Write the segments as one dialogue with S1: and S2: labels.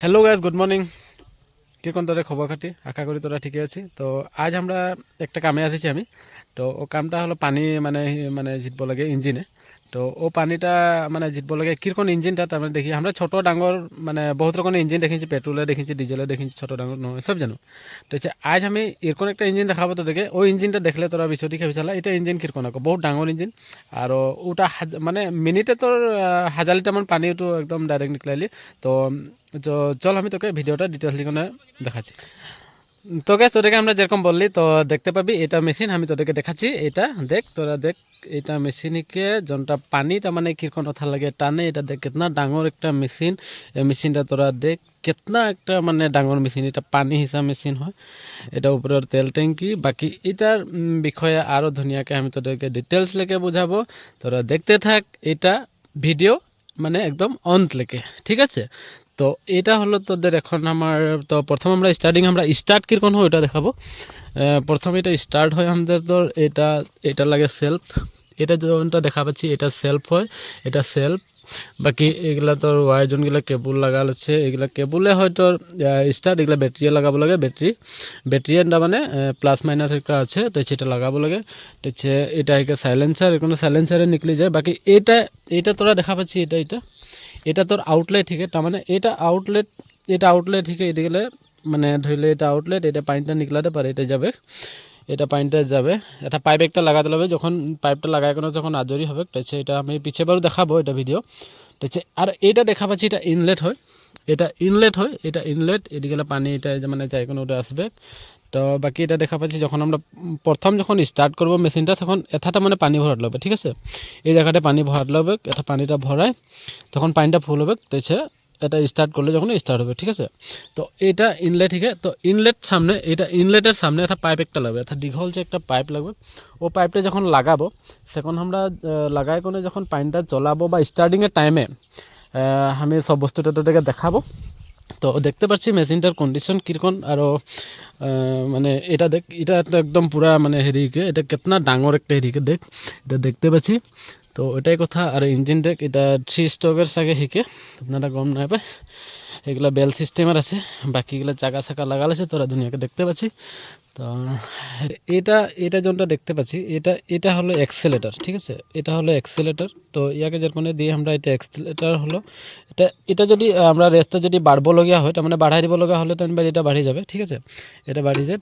S1: Hello guys, good morning. কীরকম তোদের খবর খাতি? আশা করি তোরা ঠিকই আছি। তো আজ আমরা একটা কামে আসিছি আমি। তো ও কামটা হলো পানি মানে মানে জিতব লাগে ইঞ্জিনে। তো ও পানিটা মানে জিতব লাগে কীরকম ইঞ্জিনটা তার মানে দেখি আমরা ছোট ডাঙর মানে বহুত রকমের ইঞ্জিন দেখেছি, পেট্রোলে দেখেছি, ডিজেলে দেখেছি, ছোট ডাঙর নয় সব জানো। তো হচ্ছে আজ আমি এরকম একটা ইঞ্জিন দেখাবো তোদেরকে। ওই ইঞ্জিনটা দেখলে তোরা বিষয়টি খেয়ে চালা এটা ইঞ্জিন কীরকম রাখো, বহুত ডাঙর ইঞ্জিন। আর ওটা মানে মিনিটে তোর 1000 লিটার পানি ওটা একদম ডাইরেক্ট নিকলাইলি। তো তো চল আমি তোকে ভিডিওটা ডিটেলস লিখে দেখাচ্ছি। তোকে তোদেরকে আমরা যেরকম বললি তো দেখতে পাবি এটা মেশিন, আমি তোদেরকে দেখাচ্ছি। এটা দেখ, তোরা দেখ, এটা মেশিনকে যনটা পানিটা মানে কীরকম কথা লাগে টানে, এটা দেখ কিतना ডাঙর একটা মেশিন। এই মেশিনটা তোরা দেখ কিतना একটা মানে ডাঙর মেশিন, এটা পানি হিসাব মেশিন হয়। এটা উপরের তেল ট্যাঙ্কি, বাকি এটার বিষয়ে আরও ধুনিয়াকে আমি তোদেরকে ডিটেলস লেগে বোঝাবো। তোরা দেখতে থাক এটা ভিডিও মানে একদম অন্ত লেগে, ঠিক আছে? তো এটা হলো তোদের এখন আমার। তো প্রথম আমরা স্টার্ট কীরকম হয় ওটা দেখাবো। প্রথমে এটা স্টার্ট হয় আমাদের তোর এটা এটা লাগে সেলফ। এটা যেমনটা দেখা পাচ্ছি এটা সেলফ হয়, এটা সেলফ। বাকি এগুলা তোর ওয়ার যোনগুলো কেবল লাগাল আছে এগুলা কেবলে হয়তো স্টার্ট, এগুলা ব্যাটারি লাগাবো লাগে। ব্যাটারি মানে প্লাস মাইনাস একটা আছে, তো সেটা লাগাবো লাগে। তো এটা সাইলেন্সার, কোনো সাইলেন্সারে নিকলে যায়। বাকি এটা তোরা দেখা পাচ্ছি এটা তোর আউটলেট, ঠিক আছে? তার মানে এটা আউটলেট ঠিক আছে। এটা গেলে মানে ধরলে এটা আউটলেট, এটা পানিটা নিকলাতে পারে, এটা যাবে, এটা পানিটা যাবে। এটা পাইপ একটা লাগাতে হবে, যখন পাইপটা লাগাই কোনো যখন আজরি হবে তাছে এটা আমি পিছিয়ে বারও দেখাবো এটা ভিডিও। তাছে আর এটা দেখা পাচ্ছি এটা ইনলেট হয়, এটা ইনলেট এদিকে পানি এটা মানে যাই কোনো ওটা আসবে। তো বাকি এটা দেখা পাচ্ছি যখন আমরা যখন স্টার্ট করবো মেশিনটা তখন এথাটা মানে পানি ভরাট লাগবে, ঠিক আছে? এই জায়গাটা পানি ভরাট লাগবে, এটা পানিটা ভরায় তখন পানিটা ফুল হবে। তাইছে এটা স্টার্ট করলে যখন স্টার্ট হবে, ঠিক আছে? তো এটা ইনলেট, ঠিক আছে? তো ইনলেটের সামনে একটা পাইপ একটা লাগবে, একটা দীঘল যে একটা পাইপ লাগবে। ও পাইপটা যখন লাগাবো সেখন আমরা লাগাই কোনো যখন পানিটা চলাবো বা স্টার্টিংয়ের টাইমে আমি সব বস্তুটা তোদেরকে দেখাবো। তো দেখতে পাচ্ছি মেশিনটার কন্ডিশন কীরকম। আরও মানে এটা দেখ, এটা একদম পুরা মানে হেরিকে এটা কেতনা ডাঙর একটা হেরিকে দেখ, এটা দেখতে পাচ্ছি। তো ওইটাই কথা। আর ইঞ্জিন দেখ, এটা 3 স্ট্রোকের সাথে হিকে, আপনারা গম না পায় এগুলা বেল সিস্টেমের আছে। বাকিগুলো চাকা লাগাল আছে, তোরা দুনিয়াকে দেখতে পাচ্ছি। তো এটা এটা যেটা দেখতে পাচ্ছি এটা হলো এক্সেলেটার, ঠিক আছে? এটা হলো এক্সেলেটার। তো ইয়াকে যেরকম দিয়ে আমরা এটা এক্সেলেটার হলো এটা যদি আমরা রেসটা যদি বাড়বলগীয়া হয় তার মানে বাড়াই দিবলগা হলে তো এটা বাড়ি যাবে, ঠিক আছে? এটা বাড়ি যায়।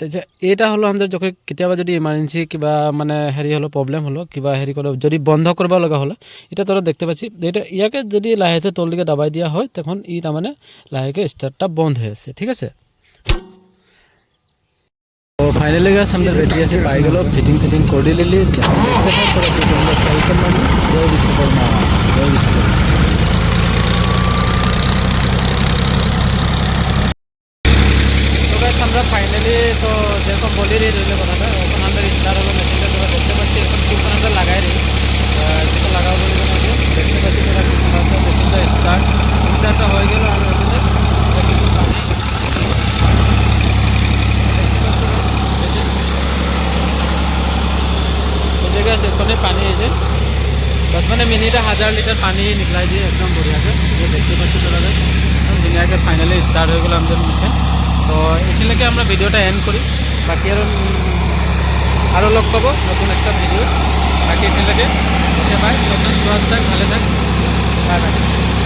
S1: এটা হলো আমাদের যখন কেতিয়াবা যদি ইমার্জেন্সি কিবা মানে হেৰি হলো প্রবলেম হলো কিবা হেৰি করে যদি বন্ধ করব লগা হলে এটা তোরা দেখতে পাচ্ছি। এটা ইয়াকে যদি লাহেছে তোর দিকে দাবাই দিয়া হয় তখন তার মানে লাহেকে স্টার্টটা বন্ধ হয়েছে, ঠিক আছে? তো ফাইনালি গাছ আমাদের ব্যাটারি আছে পাই গেল, ফিটিং করে নিলি। দেখতে থাক তোরা জয় বিশ্বকর্মা, জয় বিশ্বকর্মা। তো গাছ আমরা ফাইনালি তো যেরকম বলি রইলে কথাটা এখন আমাদের স্টার্ট হলো মেশিনটা, তোরা দেখতে পাচ্ছি এখন কিছুক্ষণ আমরা লাগাই রি যেটা লাগাবো বলে দেখতে পাচ্ছি তোরা মেশিনটা স্টার্টটা হয়ে গেল। আর কিছু পানি সেখানে পানি এসে बस मैंने मिनिटे 1000 लिटर पानी निकलाई दिए एकदम बढ़िया से। ये देखते पाচ্ছি তোরা एकदम दुनिया फाइनली स्टार्ट हो गल আমাদের মুখে। তো এখানে আমরা ভিডিওটা এন্ড করি, বাকি আরও লগ পাবো নতুন একটা ভিডিও। বাকি এখানে ওকে বাই, নতুন থাক, ভালো থাক, বাই বাই।